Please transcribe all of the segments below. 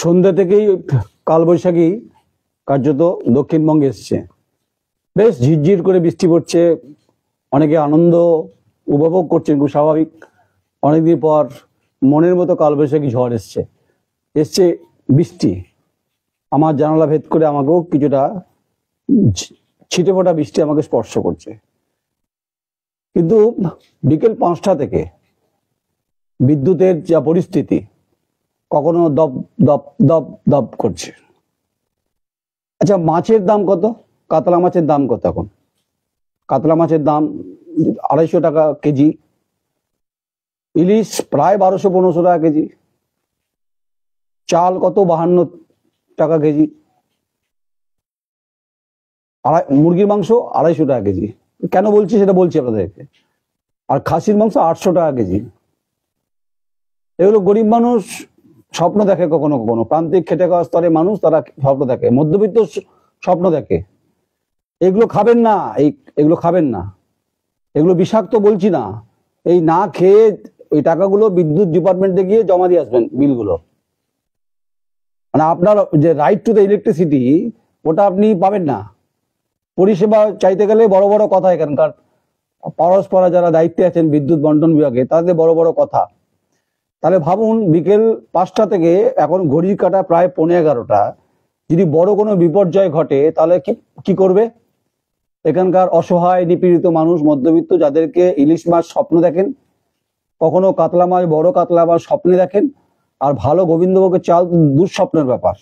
সন্ধ্যা থেকেই কালবৈশাখী কার্যত দক্ষিণবঙ্গে এসছে। বেশ ঝিরঝির করে বৃষ্টি পড়ছে, অনেকে আনন্দ উপভোগ করছেন, খুব স্বাভাবিক। অনেকদিন পর মনের মতো কালবৈশাখী ঝড় এসছে বৃষ্টি। আমার জানালা ভেদ করে আমাকেও কিছুটা ছিটে ফোটা বৃষ্টি আমাকে স্পর্শ করছে। কিন্তু বিকেল 5টা থেকে বিদ্যুতের যা পরিস্থিতি, কখনো দপ দপ দপ দপ করছে। আচ্ছা, মাছের দাম কত? কাতলা মাছের দাম কত এখন? কাতলা মাছের দাম 250 টাকা কেজি, ইলিশ প্রায় 1200-1500 টাকা কেজি, চাল কত 52 টাকা কেজি, মুরগির মাংস 250 টাকা কেজি। কেন বলছি সেটা বলছি আপনাদেরকে। আর খাসির মাংস 800 টাকা কেজি। এগুলো গরিব মানুষ স্বপ্ন দেখে, কখনো কখনো প্রান্তিক খেটে খাওয়া স্তরে মানুষ, তারা স্বপ্ন দেখে, মধ্যবিত্ত স্বপ্ন দেখে। এগুলো খাবেন না, এগুলো খাবেন না, এগুলো বিষাক্ত বলছি না। এই না খেয়ে ওই টাকাগুলো বিদ্যুৎ ডিপার্টমেন্টে গিয়ে জমা দিয়ে আসবেন, বিলগুলো। মানে আপনার যে রাইট টু দ্য ইলেকট্রিসিটি, ওটা আপনি পাবেন না। পরিষেবা চাইতে গেলে বড় বড় কথা, এখানকার পরস্পরা যারা দায়িত্বে আছেন বিদ্যুৎ বন্টন বিভাগে, তাদের বড় বড় কথা। তাহলে ভাবুন, বিকেল 5টা থেকে এখন ঘড়ির কাঁটা প্রায় 11:15, যদি বড় কোনো বিপর্যয় ঘটে তাহলে কি করবে? এখানকার অসহায় নিপীড়িত মানুষ, মধ্যবিত্ত, যাদেরকে ইলিশ মাছ স্বপ্ন দেখেন, কখনো কাতলা মাছ, বড় কাতলা মাছ স্বপ্নে দেখেন, আর ভালো গোবিন্দভোগের চাল দুঃস্বপ্নের ব্যাপার।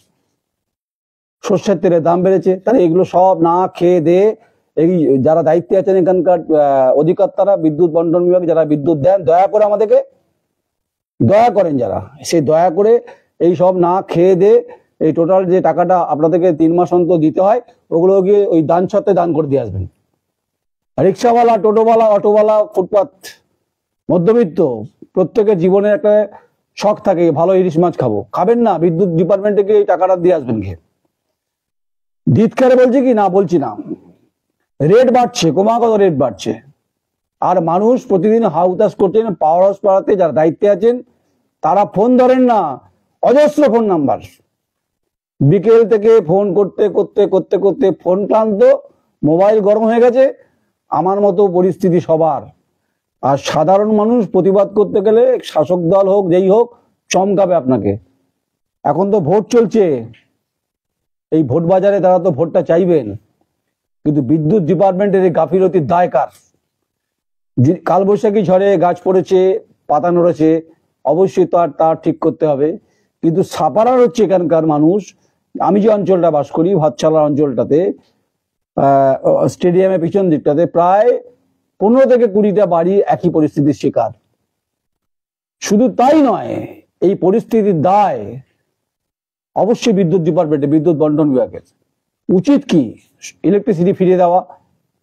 সর্ষের তেলের দাম বেড়েছে, তাহলে এগুলো সব না খেয়ে দিয়ে এই যারা দায়িত্বে আছেন এখানকার অধিকর্তারা, বিদ্যুৎ বন্টন বিভাগ, যারা বিদ্যুৎ দেন, দয়া করে আমাদেরকে দয়া করেন, যারা সেই দয়া করে এই সব না খেয়ে দিয়ে এই টোটাল যে টাকাটা আপনাদেরকে 3 মাস অন্তর দিতে হয়, ওগুলো গিয়ে ওই দান ছত্রে দান করে দিয়ে আসবেন। রিক্সাওয়ালা, টোটোওয়ালা, অটোওয়ালা, ফুটপাথ মধ্যবিত্ত, প্রত্যেকের জীবনে একটা শখ থাকে, ভালো ইলিশ মাছ খাবো। খাবেন না, বিদ্যুৎ ডিপার্টমেন্টে গিয়ে এই টাকাটা দিয়ে আসবেন। গিয়ে ধিৎকারে বলছি কি না বলছি না, রেট বাড়ছে, ক্রমাগত রেট বাড়ছে। আর মানুষ প্রতিদিন হাউতাস করছেন। পাওয়ার হাউস পাড়াতে যারা দায়িত্বে আছেন তারা ফোন ধরেন না, অজস্র ফোন নাম্বার। বিকেল থেকে ফোন করতে করতে করতে করতে ফোন ক্লান্ত, মোবাইল গরম হয়ে গেছে। আমার মতো পরিস্থিতি সবার। আর সাধারণ মানুষ প্রতিবাদ করতে গেলে শাসক দল হোক, যেই হোক, চমকাবে আপনাকে। এখন তো ভোট চলছে, এই ভোট বাজারে তারা তো ভোটটা চাইবেন, কিন্তু বিদ্যুৎ ডিপার্টমেন্টের এই গাফিলতির দায় কার? কালবৈশাখী ঝড়ে গাছ পড়েছে, পাতা নড়েছে, অবশ্যই তার ঠিক করতে হবে। কিন্তু সাপাড়ার হচ্ছে এখানকার মানুষ। আমি যে অঞ্চলটা বাস করি, ভাতশালার অঞ্চলটাতে, স্টেডিয়ামের পিছন দিকটাতে প্রায় 15 থেকে 20টা বাড়ি একই পরিস্থিতির শিকার। শুধু তাই নয়, এই পরিস্থিতির দায় অবশ্যই বিদ্যুৎ ডিপার্টমেন্টে, বিদ্যুৎ বন্টন বিভাগের। উচিত কি ইলেকট্রিসিটি ফিরিয়ে দেওয়া,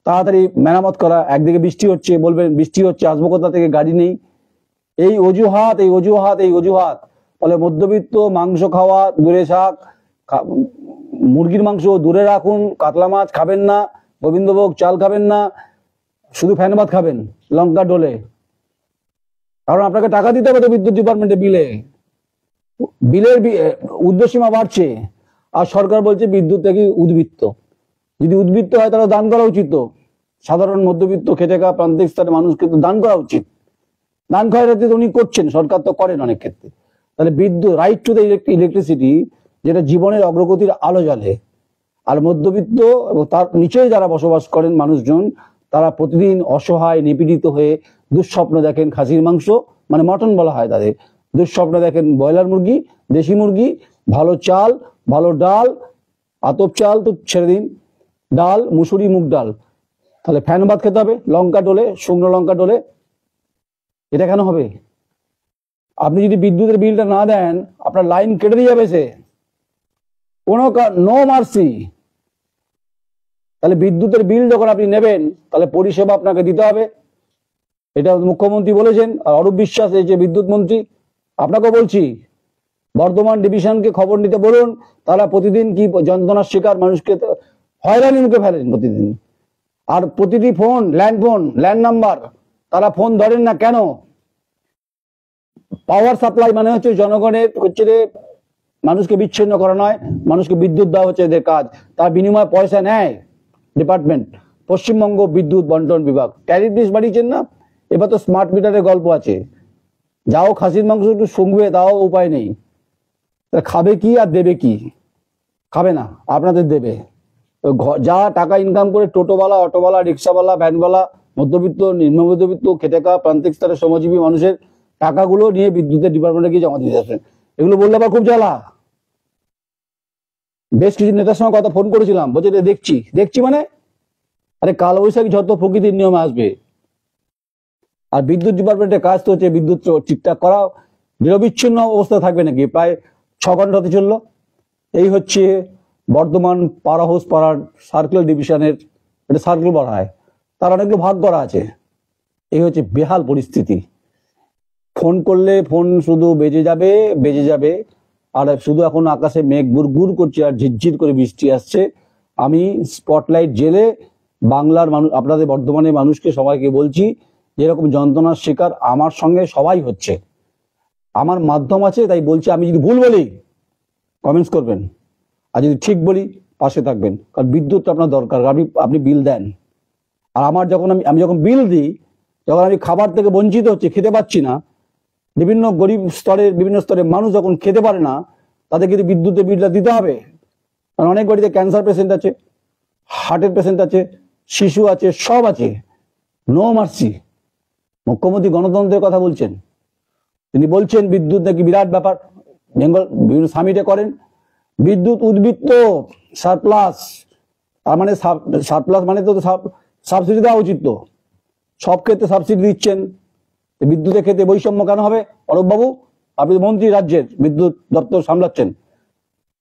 তাড়াতাড়ি মেরামত করা। একদিকে বৃষ্টি হচ্ছে, বলবেন বৃষ্টি হচ্ছে, আসবো কোথা থেকে, গাড়ি নেই, এই অজুহাত, এই অজুহাত, এই অজুহাত। ফলে মধ্যবিত্ত মাংস খাওয়া দূরে থাক, মুরগির মাংস দূরে রাখুন, কাতলা মাছ খাবেন না, গোবিন্দভোগ চাল খাবেন না, শুধু ফ্যান ভাত খাবেন লঙ্কা ডোলে। কারণ আপনাকে টাকা দিতে হবে তো বিদ্যুৎ ডিপার্টমেন্টে। বিলের ঊর্ধ্বসীমা বাড়ছে, আর সরকার বলছে বিদ্যুৎ থেকে উদ্বৃত্ত। যদি উদ্বৃত্ত হয় তাহলে দান করা উচিত। সাধারণ মধ্যবিত্ত খেটে খাওয়া প্রান্তিক স্তরের মানুষকে তো দান করা উচিত। দান খয়রাতি তো উনি করছেন, সরকার তো করেন অনেক ক্ষেত্রে। তাহলে বিদ্যুৎ, রাইট টু দ্য ইলেকট্রিসিটি, যেটা জীবনের অগ্রগতির আলো জ্বালে। আর মধ্যবিত্ত এবং তার নিচে যারা বসবাস করেন মানুষজন, তারা প্রতিদিন অসহায় নিপীড়িত হয়ে দুঃস্বপ্ন দেখেন। খাসির মাংস, মানে মটন বলা হয় তাদের, দুঃস্বপ্ন দেখেন ব্রয়লার মুরগি, দেশি মুরগি, ভালো চাল, ভালো ডাল, আতপ চাল তো ছেড়ে দিন, ডাল, মুসুরি, মুগ ডাল। তাহলে ফ্যান ভাত খেতে হবে লঙ্কা ডোলে, শুকনো লঙ্কা ডোলে। এটা কেন হবে? আপনি যদি বিদ্যুতের বিলটা না দেন, আপনার লাইন কেটে দিয়ে যাবে সে, কোনো নো মার্সি। তাহলে বিদ্যুতের বিল যখন আপনি নেবেন, তাহলে পরিষেবা আপনাকে দিতে হবে। এটা মুখ্যমন্ত্রী বলেছেন। আর অরূপ বিশ্বাস, এই যে বিদ্যুৎ মন্ত্রী, আপনাকেও বলছি, বর্ধমান ডিভিশনকে খবর নিতে বলুন। তারা প্রতিদিন কি যন্ত্রণার শিকার মানুষকে হয়রানির মুখে ফেলেন প্রতিদিন। আর প্রতিটি ফোন, ল্যান্ড নাম্বার, তারা ফোন ধরেন না কেন? পাওয়ার সাপ্লাই মানে হচ্ছে জনগণের হচ্ছে মানুষকে বিচ্ছিন্ন করা নয়, মানুষকে বিদ্যুৎ দেওয়া হচ্ছে এদের কাজ। তার বিনিময়ে পয়সা নেয় ডিপার্টমেন্ট, পশ্চিমবঙ্গ বিদ্যুৎ বন্টন বিভাগ। ট্যারিফ লিস্ট বাড়িয়েছেন না, এবার তো স্মার্ট মিটারের গল্প আছে। যাও খাসির মাংস একটু শুকবে, তাও উপায় নেই। খাবে কি আর দেবে কি? খাবে না, আপনাদের দেবে। যা টাকা ইনকাম করে টোটোওয়ালা, অটোওয়ালা, রিক্সাওয়ালা, ভ্যানওয়ালা, মধ্যবিত্ত, নিম্ন মধ্যবিত্ত, খেটে খাওয়া প্রান্তিক স্তরের শ্রমজীবী মানুষের টাকাগুলো নিয়ে বিদ্যুতের ডিপার্টমেন্টে গিয়ে জমা দিতে আসেন। এগুলো বললে আবার খুব জ্বালা। বেশ কিছু নেতার সঙ্গে কথা ফোন করেছিলাম, বলছে দেখছি দেখছি মানে, আরে কালবৈশাখী ঝড় তো প্রকৃতির নিয়মে আসবে। আর বিদ্যুৎ ডিপার্টমেন্টের কাজ তো হচ্ছে বিদ্যুৎ ঠিকঠাক করা। নিরবিচ্ছিন্ন অবস্থা থাকবে নাকি? প্রায় 6 ঘন্টা হতে চললো। এই হচ্ছে বর্ধমান পাওয়ার হাউস পাড়ার সার্কেল ডিভিশনের, এটা সার্কেল বলা হয়, তার অনেকগুলো ভাগ করা আছে। এই হচ্ছে বেহাল পরিস্থিতি। ফোন করলে ফোন শুধু বেজে যাবে বেজে যাবে, আর শুধু এখন আকাশে মেঘ গুড় করছে আর ঝিরঝির করে বৃষ্টি আসছে। আমি স্পটলাইট জেলে বাংলার মানুষ, আপনাদের বর্ধমানের মানুষকে সবাইকে বলছি, যেরকম যন্ত্রণার শিকার আমার সঙ্গে সবাই হচ্ছে। আমার মাধ্যম আছে তাই বলছি, আমি যদি ভুল বলি কমেন্টস করবেন, আর যদি ঠিক বলি পাশে থাকবেন। কারণ বিদ্যুৎ আপনার দরকার, আপনি বিল দেন। আর আমার যখন আমি যখন বিল দিই, যখন আমি খাবার থেকে বঞ্চিত হচ্ছি, খেতে পাচ্ছি না, বিভিন্ন গরিব স্তরের বিভিন্ন স্তরের মানুষ যখন খেতে পারে না, তাদের কিন্তু বিদ্যুতের বিলটা দিতে হবে। কারণ অনেক বাড়িতে ক্যান্সার পেশেন্ট আছে, হার্টের পেশেন্ট আছে, শিশু আছে, সব আছে। No mercy. মুখ্যমন্ত্রী গণতন্ত্রের কথা বলছেন, তিনি বলছেন বিদ্যুৎ নাকি বিরাট ব্যাপার। বেঙ্গল বিভিন্ন সামিটে করেন, বিদ্যুৎ উদ্বৃত্ত সারপ্লাস, তার মানে সারপ্লাস মানে তো সাবসিডি দেওয়া উচিত। তো সব ক্ষেত্রে সাবসিডি দিচ্ছেন, বিদ্যুতের ক্ষেত্রে বৈষম্য কেন হবে? অরূপ বাবু, আপনি মন্ত্রী, রাজ্যের বিদ্যুৎ দপ্তর সামলাচ্ছেন,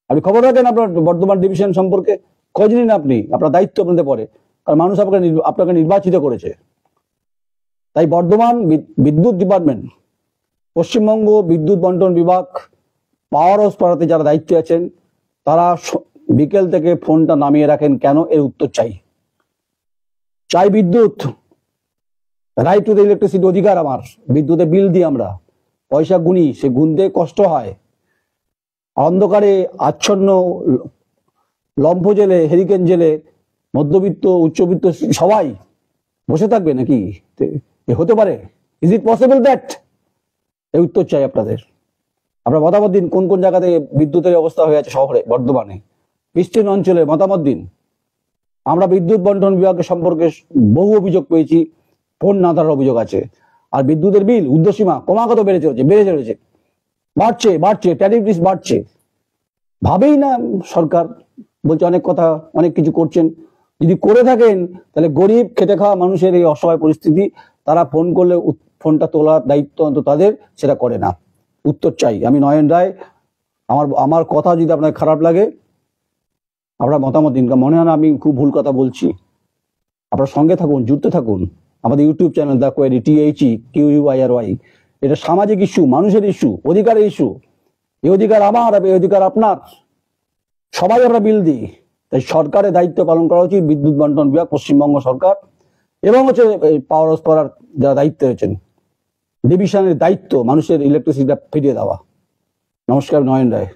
আপনি খবর রাখেন আপনার বর্ধমান ডিভিশন সম্পর্কে, খোঁজ নিন আপনি, আপনার দায়িত্ব আপনাদের পড়ে। কারণ মানুষ আপনাকে নির্বাচিত করেছে। তাই বর্ধমান বিদ্যুৎ ডিপার্টমেন্ট, পশ্চিমবঙ্গ বিদ্যুৎ বন্টন বিভাগ, পাওয়ার হাউস পাড়াতে যারা দায়িত্বে আছেন, তারা বিকেল থেকে ফোনটা নামিয়ে রাখেন কেন, এর উত্তর চাই। চাই বিদ্যুৎ, রাইট টু দ্য ইলেকট্রিসিটি, অধিকার আমার। বিদ্যুতের বিল দিই আমরা, পয়সা গুনি, সে গুনতে কষ্ট হয়। অন্ধকারে আচ্ছন্ন লম্ফ জেলে, হেরিকেন জেলে মধ্যবিত্ত, উচ্চবিত্ত সবাই বসে থাকবে নাকি? হতে পারে? Is it possible that? এই উত্তর চাই আপনাদের। আপনার মতামত দিন, কোন কোন জায়গাতে বিদ্যুতের অবস্থা হয়ে আছে শহরে, বর্ধমানে, বিস্তীর্ণ অঞ্চলে মতামত দিন। আমরা বিদ্যুৎ বন্টন বিভাগের সম্পর্কে বহু অভিযোগ পেয়েছি, ফোন না ধরার অভিযোগ আছে। আর বিদ্যুতের বিল ঊর্ধ্বসীমা ক্রমাগত বেড়ে চলেছে, বাড়ছে, ট্যারিফ লিস্ট বাড়ছে। ভাবেই না সরকার, বলছে অনেক কথা, অনেক কিছু করছেন। যদি করে থাকেন তাহলে গরিব খেটে খাওয়া মানুষের এই অসহায় পরিস্থিতি, তারা ফোন করলে ফোনটা তোলার দায়িত্ব অন্তত তাদের, সেটা করে না। উত্তর চাই। আমি নয়ন রায়। আমার কথা যদি আপনার খারাপ লাগে, আপনার মতামত দিন। মনে হয় না আমি খুব ভুল কথা বলছি। আপনার সঙ্গে থাকুন, যুক্ত থাকুন। আমাদের YouTube channel the query, THEQUIRY। এটা সামাজিক ইস্যু, মানুষের ইস্যু, অধিকারের ইস্যু। এই অধিকার আমার, এই অধিকার আপনার। সবাই আমরা বিল দিই। তাই সরকারের দায়িত্ব পালন করা উচিত, বিদ্যুৎ বন্টন বিভাগ, পশ্চিমবঙ্গ সরকার, এবং হচ্ছে পাওয়ার হাউস করার যারা দায়িত্বে রয়েছেন, ডিভিশনের দায়িত্ব মানুষের ইলেকট্রিসিটিটা ফিরিয়ে দেওয়া। নমস্কার, নয়ন রায়।